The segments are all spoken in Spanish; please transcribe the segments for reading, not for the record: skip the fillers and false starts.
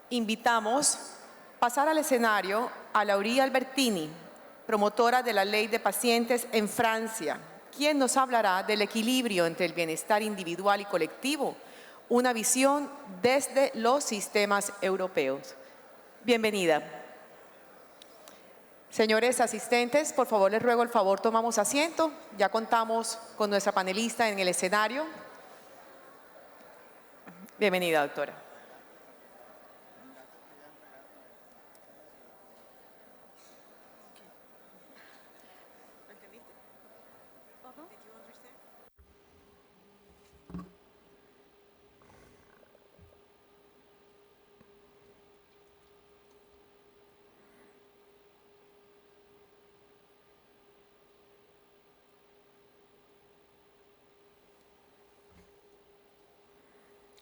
Invitamos pasar al escenario a Laurie Albertini, promotora de la Ley de Pacientes en Francia, quien nos hablará del equilibrio entre el bienestar individual y colectivo, una visión desde los sistemas europeos. Bienvenida. Señores asistentes, por favor, les ruego el favor, tomamos asiento. Ya contamos con nuestra panelista en el escenario. Bienvenida, doctora.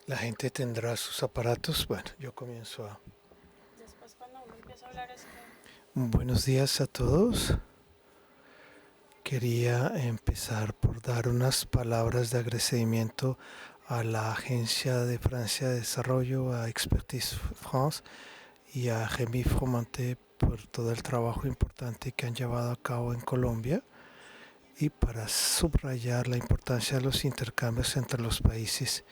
La gente tendrá sus aparatos. Bueno, yo comienzo a... Después cuando uno empieza a hablar es que... Buenos días a todos. Quería empezar por dar unas palabras de agradecimiento a la Agencia de Francia de Desarrollo, a Expertise France y a Rémi Fromenté por todo el trabajo importante que han llevado a cabo en Colombia y para subrayar la importancia de los intercambios entre los países.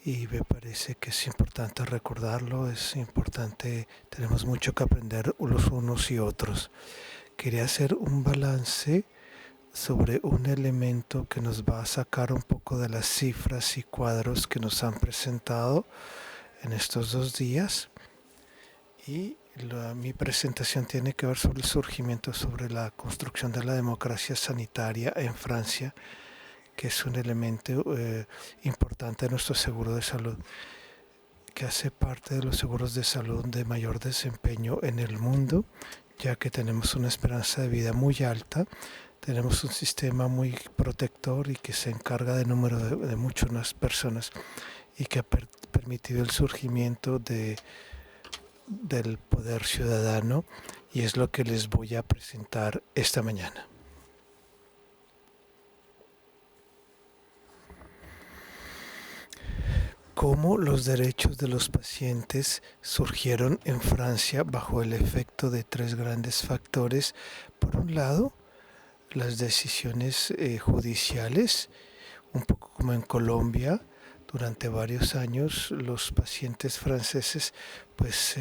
Y me parece que es importante recordarlo, es importante, tenemos mucho que aprender los unos y otros. Quería hacer un balance sobre un elemento que nos va a sacar un poco de las cifras y cuadros que nos han presentado en estos 2 días. Y mi presentación tiene que ver sobre el surgimiento, sobre la construcción de la democracia sanitaria en Francia, que es un elemento importante de nuestro seguro de salud, que hace parte de los seguros de salud de mayor desempeño en el mundo, ya que tenemos una esperanza de vida muy alta, tenemos un sistema muy protector y que se encarga del número de muchas personas y que ha permitido el surgimiento del poder ciudadano, y es lo que les voy a presentar esta mañana. Cómo los derechos de los pacientes surgieron en Francia bajo el efecto de 3 grandes factores. Por un lado, las decisiones judiciales, un poco como en Colombia. Durante varios años los pacientes franceses pues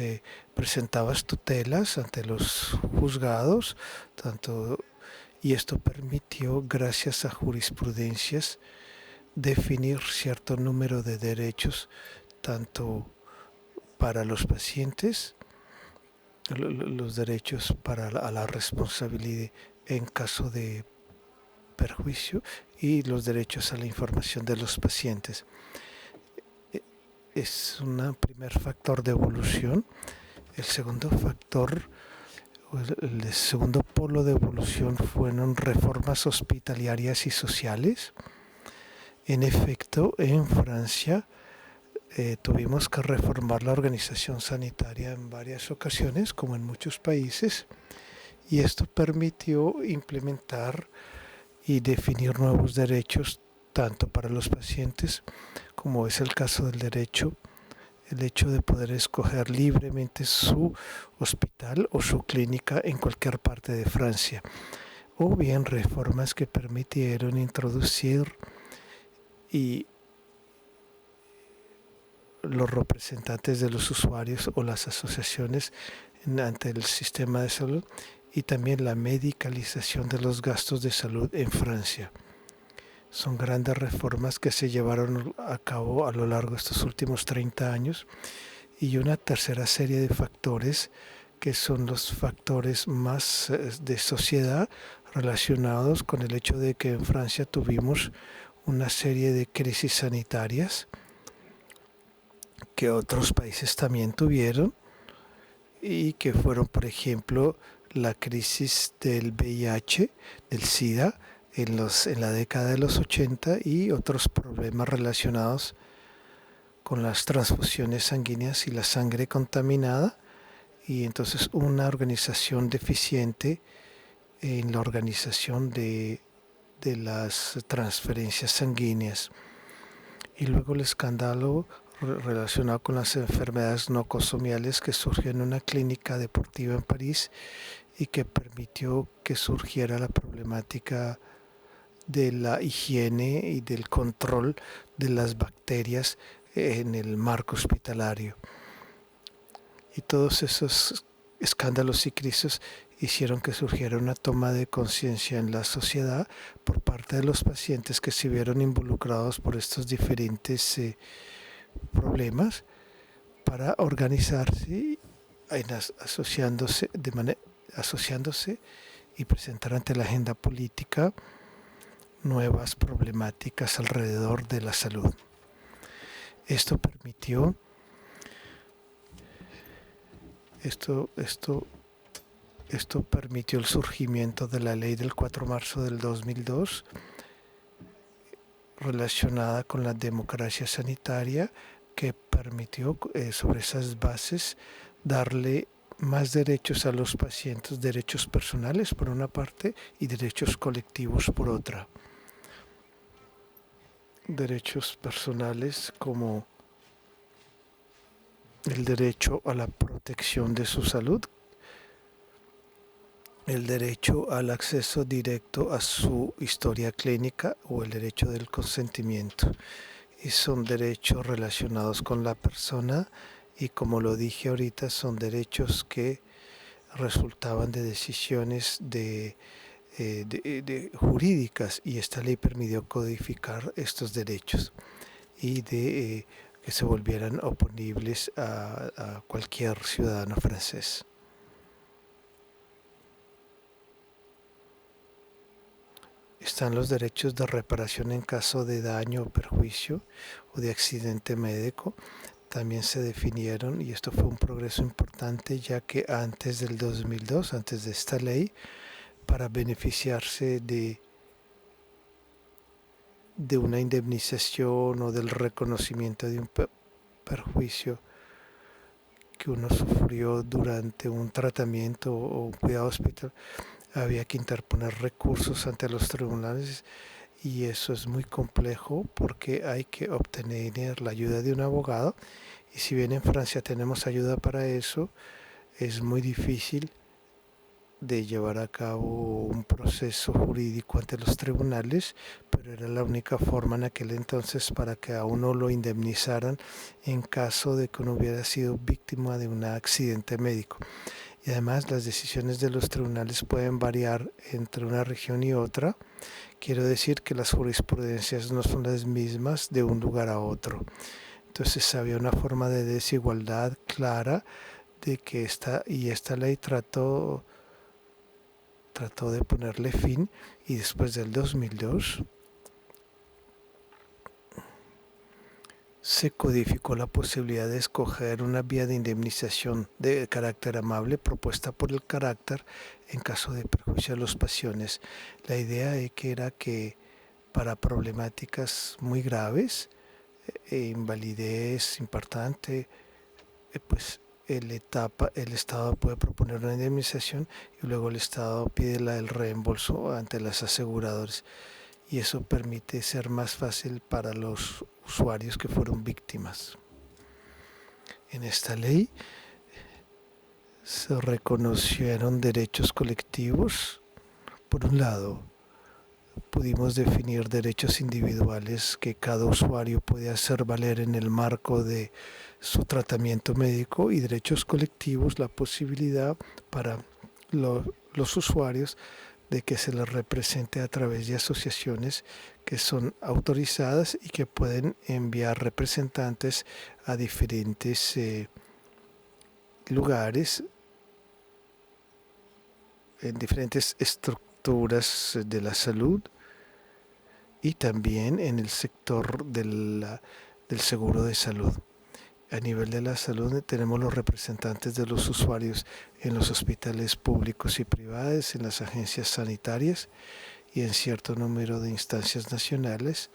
presentaban tutelas ante los juzgados, y esto permitió, gracias a jurisprudencias, definir cierto número de derechos tanto para los pacientes, los derechos para la responsabilidad en caso de perjuicio y los derechos a la información de los pacientes. Es un primer factor de evolución. El segundo factor, el segundo polo de evolución fueron reformas hospitalarias y sociales. En efecto, en Francia tuvimos que reformar la organización sanitaria en varias ocasiones, como en muchos países, y esto permitió implementar y definir nuevos derechos tanto para los pacientes, como es el caso del derecho, el hecho de poder escoger libremente su hospital o su clínica en cualquier parte de Francia, o bien reformas que permitieron introducir y los representantes de los usuarios o las asociaciones ante el sistema de salud, y también la medicalización de los gastos de salud en Francia. Son grandes reformas que se llevaron a cabo a lo largo de estos últimos 30 años, y una tercera serie de factores que son los factores más de sociedad relacionados con el hecho de que en Francia tuvimos una serie de crisis sanitarias que otros países también tuvieron, y que fueron, por ejemplo, la crisis del VIH, del SIDA, en la década de los 80, y otros problemas relacionados con las transfusiones sanguíneas y la sangre contaminada, y entonces una organización deficiente en la organización de las transferencias sanguíneas. Y luego el escándalo relacionado con las enfermedades nosocomiales que surgió en una clínica deportiva en París y que permitió que surgiera la problemática de la higiene y del control de las bacterias en el marco hospitalario. Y todos esos escándalos y crisis hicieron que surgiera una toma de conciencia en la sociedad por parte de los pacientes que se vieron involucrados por estos diferentes problemas para organizarse asociándose y presentar ante la agenda política nuevas problemáticas alrededor de la salud. Esto permitió el surgimiento de la ley del 4 de marzo del 2002 relacionada con la democracia sanitaria, que permitió sobre esas bases darle más derechos a los pacientes, derechos personales por una parte y derechos colectivos por otra. Derechos personales como el derecho a la protección de su salud, el derecho al acceso directo a su historia clínica o el derecho del consentimiento. Y son derechos relacionados con la persona y, como lo dije ahorita, son derechos que resultaban de decisiones jurídicas, y esta ley permitió codificar estos derechos y que se volvieran oponibles a cualquier ciudadano francés. Están los derechos de reparación en caso de daño o perjuicio o de accidente médico. También se definieron, y esto fue un progreso importante, ya que antes del 2002, antes de esta ley, para beneficiarse de una indemnización o del reconocimiento de un perjuicio que uno sufrió durante un tratamiento o un cuidado hospital, había que interponer recursos ante los tribunales, y eso es muy complejo porque hay que obtener la ayuda de un abogado, y si bien en Francia tenemos ayuda para eso, es muy difícil de llevar a cabo un proceso jurídico ante los tribunales, pero era la única forma en aquel entonces para que a uno lo indemnizaran en caso de que uno hubiera sido víctima de un accidente médico. Y además las decisiones de los tribunales pueden variar entre una región y otra. Quiero decir que las jurisprudencias no son las mismas de un lugar a otro. Entonces había una forma de desigualdad clara de que esta ley trató de ponerle fin, y después del 2002 se codificó la posibilidad de escoger una vía de indemnización de carácter amable propuesta por el carácter en caso de perjuicio a los pacientes. La idea era que para problemáticas muy graves, invalidez importante, pues el Estado puede proponer una indemnización y luego el Estado pide el reembolso ante las aseguradoras, y eso permite ser más fácil para los usuarios que fueron víctimas. En esta ley se reconocieron derechos colectivos. Por un lado, pudimos definir derechos individuales que cada usuario puede hacer valer en el marco de su tratamiento médico, y derechos colectivos, la posibilidad para los usuarios de que se les represente a través de asociaciones que son autorizadas y que pueden enviar representantes a diferentes lugares, en diferentes estructuras de la salud, y también en el sector del seguro de salud. A nivel de la salud tenemos los representantes de los usuarios en los hospitales públicos y privados, en las agencias sanitarias y en cierto número de instancias nacionales,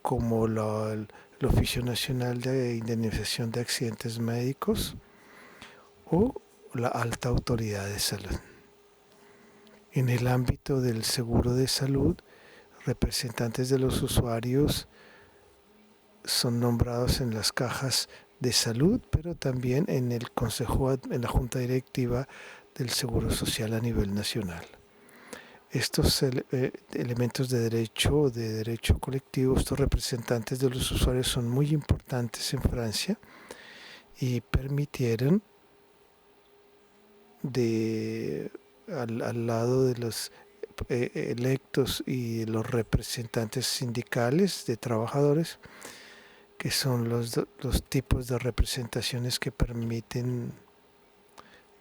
como el Oficio Nacional de Indemnización de Accidentes Médicos o la Alta Autoridad de Salud. En el ámbito del seguro de salud, representantes de los usuarios son nombrados en las cajas de salud, pero también en el consejo, en la junta directiva del Seguro Social a nivel nacional. Estos elementos de derecho colectivo, estos representantes de los usuarios son muy importantes en Francia y permitieron al lado de los electos y los representantes sindicales de trabajadores, que son los tipos de representaciones que permiten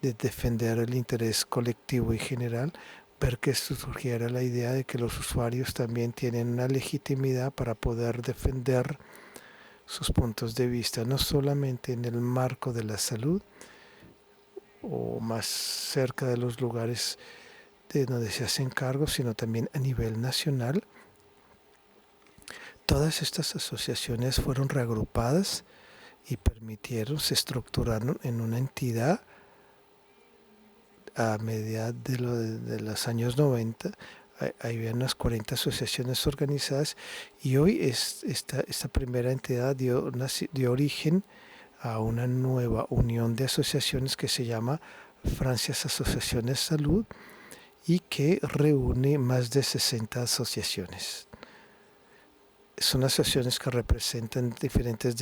defender el interés colectivo y general, ver que esto surgiera la idea de que los usuarios también tienen una legitimidad para poder defender sus puntos de vista, no solamente en el marco de la salud o más cerca de los lugares de donde se hacen cargos, sino también a nivel nacional. Todas estas asociaciones fueron reagrupadas y se estructuraron en una entidad a mediados de los años 90. Había unas 40 asociaciones organizadas y hoy esta primera entidad dio origen a una nueva unión de asociaciones que se llama Francias Asociaciones Salud y que reúne más de 60 asociaciones. Son asociaciones que representan diferentes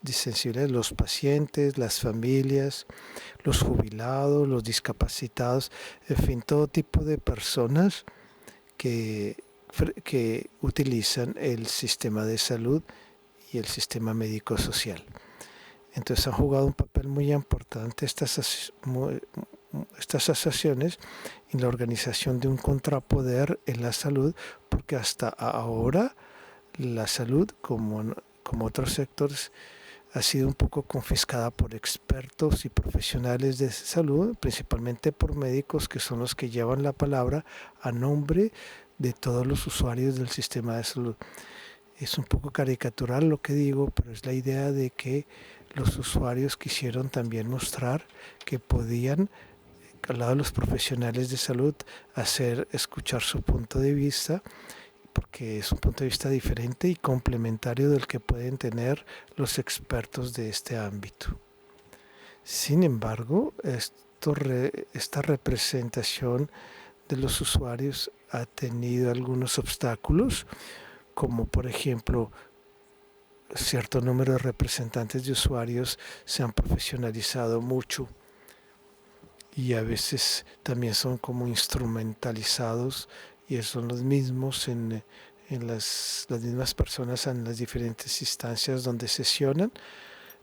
sensibilidades, los pacientes, las familias, los jubilados, los discapacitados, en fin, todo tipo de personas que utilizan el sistema de salud y el sistema médico-social. Entonces han jugado un papel muy importante estas asociaciones en la organización de un contrapoder en la salud, porque hasta ahora la salud, como otros sectores, ha sido un poco confiscada por expertos y profesionales de salud, principalmente por médicos que son los que llevan la palabra a nombre de todos los usuarios del sistema de salud. Es un poco caricatural lo que digo, pero es la idea de que los usuarios quisieron también mostrar que podían, al lado de los profesionales de salud, escuchar su punto de vista, porque es un punto de vista diferente y complementario del que pueden tener los expertos de este ámbito. Sin embargo, esta representación de los usuarios ha tenido algunos obstáculos, como por ejemplo, cierto número de representantes de usuarios se han profesionalizado mucho y a veces también son como instrumentalizados y son los mismos las mismas personas en las diferentes instancias donde sesionan,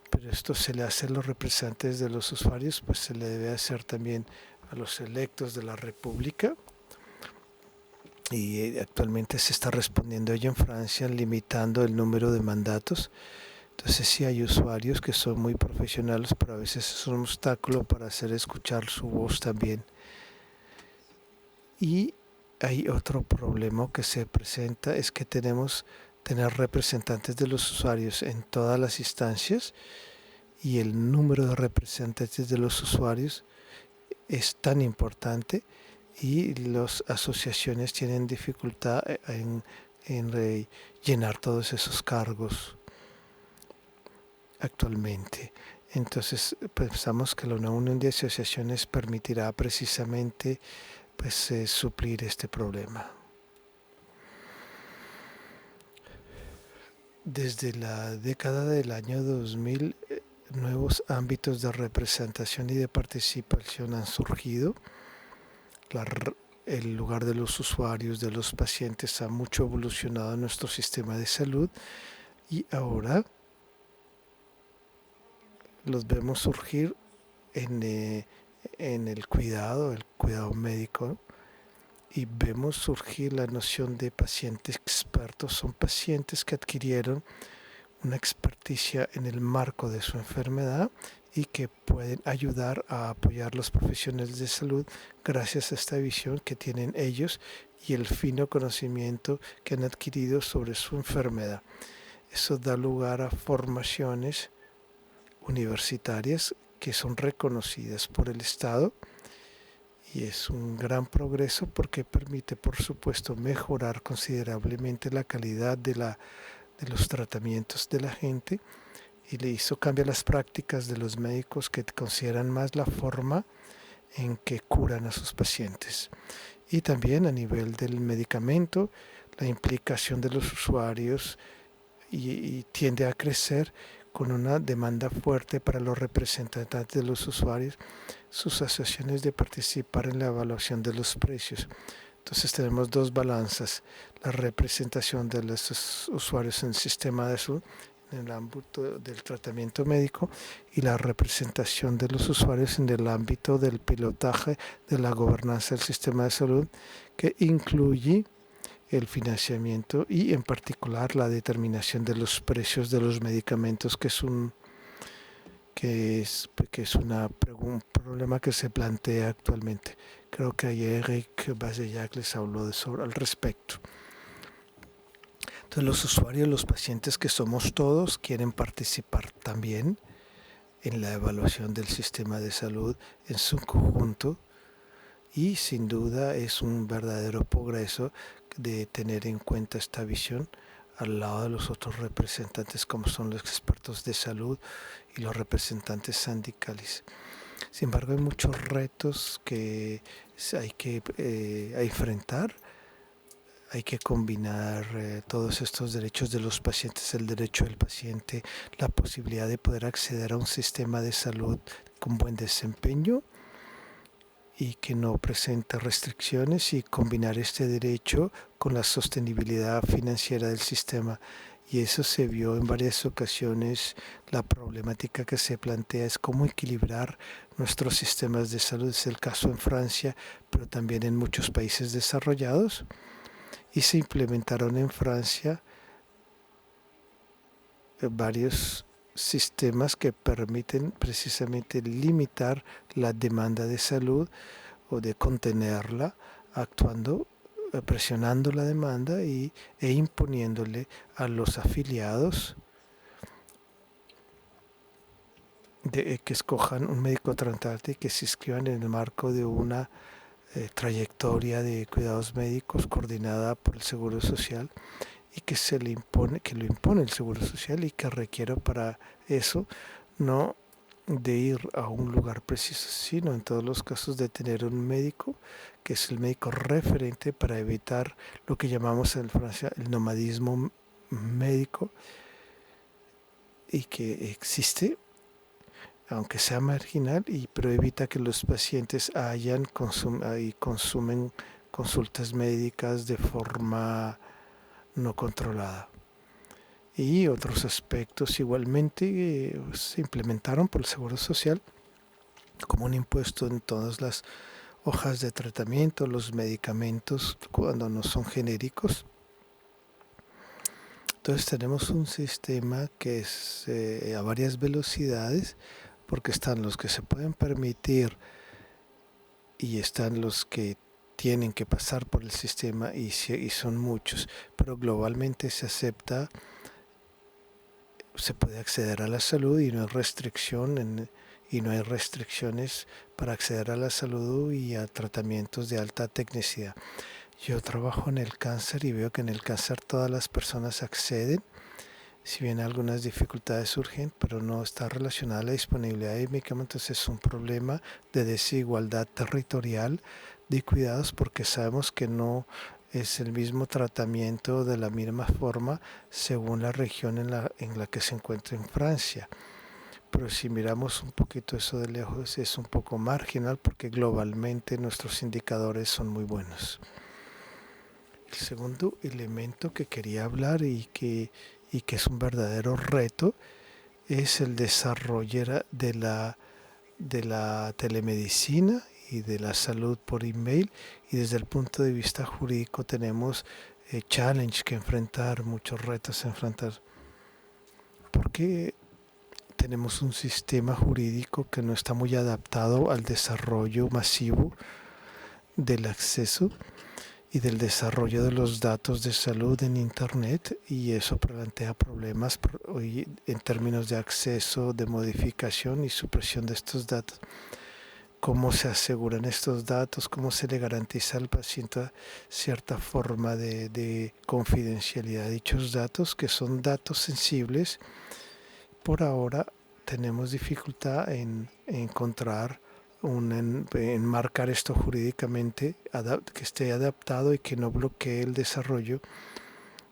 pero esto se le hace a los representantes de los usuarios, pues se le debe hacer también a los electos de la República. Y actualmente se está respondiendo a ello en Francia, limitando el número de mandatos. Entonces sí hay usuarios que son muy profesionales, pero a veces es un obstáculo para hacer escuchar su voz también. Y hay otro problema que se presenta, es que tenemos tener representantes de los usuarios en todas las instancias y el número de representantes de los usuarios es tan importante y las asociaciones tienen dificultad en llenar todos esos cargos actualmente. Entonces pensamos que la unión de asociaciones permitirá precisamente suplir este problema. Desde la década del año 2000, nuevos ámbitos de representación y de participación han surgido. El lugar de los usuarios, de los pacientes, ha mucho evolucionado en nuestro sistema de salud y ahora los vemos surgir en el cuidado médico, y vemos surgir la noción de pacientes expertos. Son pacientes que adquirieron una experticia en el marco de su enfermedad y que pueden ayudar a apoyar los profesionales de salud gracias a esta visión que tienen ellos y el fino conocimiento que han adquirido sobre su enfermedad. Eso da lugar a formaciones universitarias que son reconocidas por el Estado y es un gran progreso porque permite, por supuesto, mejorar considerablemente la calidad de de los tratamientos de la gente y le hizo cambiar las prácticas de los médicos que consideran más la forma en que curan a sus pacientes. Y también a nivel del medicamento, la implicación de los usuarios y tiende a crecer con una demanda fuerte para los representantes de los usuarios, sus asociaciones de participar en la evaluación de los precios. Entonces tenemos dos balanzas, la representación de los usuarios en el sistema de salud, en el ámbito del tratamiento médico, y la representación de los usuarios en el ámbito del pilotaje de la gobernanza del sistema de salud, que incluye el financiamiento y en particular la determinación de los precios de los medicamentos, que es un problema que se plantea actualmente. Creo que ayer Eric Bazellac les habló al respecto. Entonces los usuarios, los pacientes que somos todos, quieren participar también en la evaluación del sistema de salud en su conjunto y sin duda es un verdadero progreso de tener en cuenta esta visión al lado de los otros representantes como son los expertos de salud y los representantes sindicales. Sin embargo, hay muchos retos que hay que enfrentar. Hay que combinar todos estos derechos de los pacientes, el derecho del paciente, la posibilidad de poder acceder a un sistema de salud con buen desempeño y que no presenta restricciones, y combinar este derecho con la sostenibilidad financiera del sistema. Y eso se vio en varias ocasiones. La problemática que se plantea es cómo equilibrar nuestros sistemas de salud. Es el caso en Francia, pero también en muchos países desarrollados. Y se implementaron en Francia varios sistemas que permiten precisamente limitar la demanda de salud o de contenerla, actuando, presionando la demanda e imponiéndole a los afiliados que escojan un médico tratante y que se inscriban en el marco de una trayectoria de cuidados médicos coordinada por el Seguro Social y que lo impone el Seguro Social y que requiere para eso no de ir a un lugar preciso, sino en todos los casos de tener un médico que es el médico referente para evitar lo que llamamos en Francia el nomadismo médico, y que existe aunque sea marginal, pero evita que los pacientes consumen consultas médicas de forma no controlada. Y otros aspectos igualmente se implementaron por el Seguro Social, como un impuesto en todas las hojas de tratamiento, los medicamentos cuando no son genéricos. Entonces tenemos un sistema que es a varias velocidades, porque están los que se pueden permitir y están los que tienen que pasar por el sistema y son muchos, pero globalmente se acepta, se puede acceder a la salud y no hay restricciones para acceder a la salud y a tratamientos de alta tecnicidad. Yo trabajo en el cáncer y veo que en el cáncer todas las personas acceden, si bien algunas dificultades surgen, pero no está relacionada a la disponibilidad de medicamentos. Es un problema de desigualdad territorial de cuidados, porque sabemos que no es el mismo tratamiento de la misma forma según la región en la que se encuentra en Francia. Pero si miramos un poquito eso de lejos, es un poco marginal porque globalmente nuestros indicadores son muy buenos. El segundo elemento que quería hablar y que es un verdadero reto es el desarrollo de la telemedicina y de la salud por email, y desde el punto de vista jurídico tenemos challenge que enfrentar, muchos retos a enfrentar, porque tenemos un sistema jurídico que no está muy adaptado al desarrollo masivo del acceso y del desarrollo de los datos de salud en Internet, y eso plantea problemas en términos de acceso, de modificación y supresión de estos datos. cómo se aseguran estos datos, cómo se le garantiza al paciente cierta forma de confidencialidad de dichos datos, que son datos sensibles. Por ahora tenemos dificultad en encontrar, enmarcar esto jurídicamente, que esté adaptado y que no bloquee el desarrollo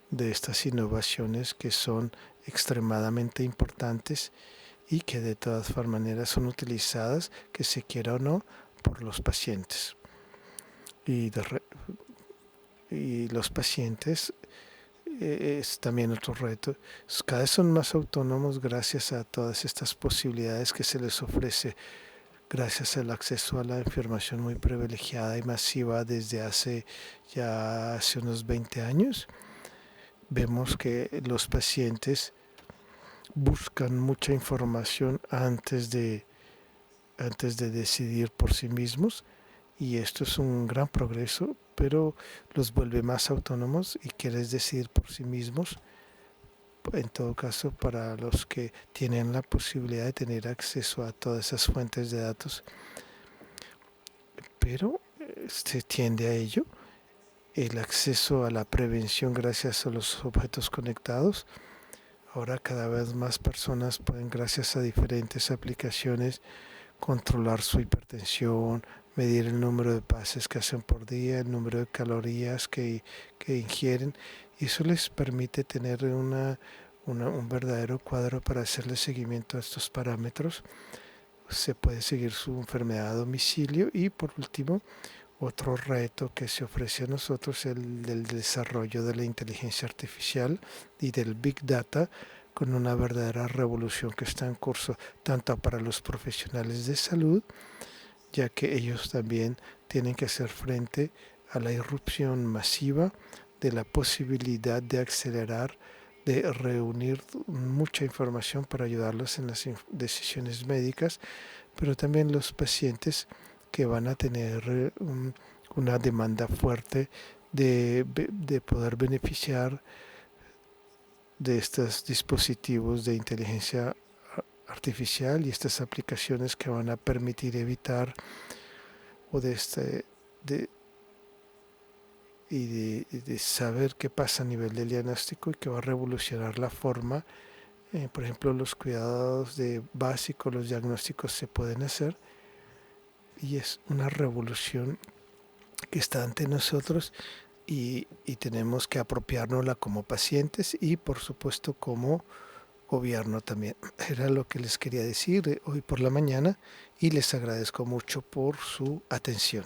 de estas innovaciones que son extremadamente importantes y que de todas maneras son utilizadas, que se quiera o no, por los pacientes. Y los pacientes es también otro reto. Cada vez son más autónomos gracias a todas estas posibilidades que se les ofrece, gracias al acceso a la información muy privilegiada y masiva desde hace unos 20 años. Vemos que los pacientes buscan mucha información antes de decidir por sí mismos, y esto es un gran progreso, pero los vuelve más autónomos y quieren decidir por sí mismos, en todo caso para los que tienen la posibilidad de tener acceso a todas esas fuentes de datos. Pero se tiende a ello, el acceso a la prevención gracias a los objetos conectados. Ahora cada vez más personas pueden, gracias a diferentes aplicaciones, controlar su hipertensión, medir el número de pases que hacen por día, el número de calorías que ingieren. Y eso les permite tener un verdadero cuadro para hacerle seguimiento a estos parámetros. Se puede seguir su enfermedad a domicilio. Y por último, otro reto que se ofrece a nosotros es el del desarrollo de la inteligencia artificial y del Big Data, con una verdadera revolución que está en curso tanto para los profesionales de salud, ya que ellos también tienen que hacer frente a la irrupción masiva de la posibilidad de acelerar, de reunir mucha información para ayudarlos en las decisiones médicas, pero también los pacientes que van a tener una demanda fuerte de poder beneficiar de estos dispositivos de inteligencia artificial y estas aplicaciones que van a permitir evitar de saber qué pasa a nivel del diagnóstico, y que va a revolucionar la forma, por ejemplo, los cuidados básicos, los diagnósticos se pueden hacer, y es una revolución que está ante nosotros, y tenemos que apropiárnosla como pacientes y por supuesto como gobierno también. Era lo que les quería decir hoy por la mañana, y les agradezco mucho por su atención.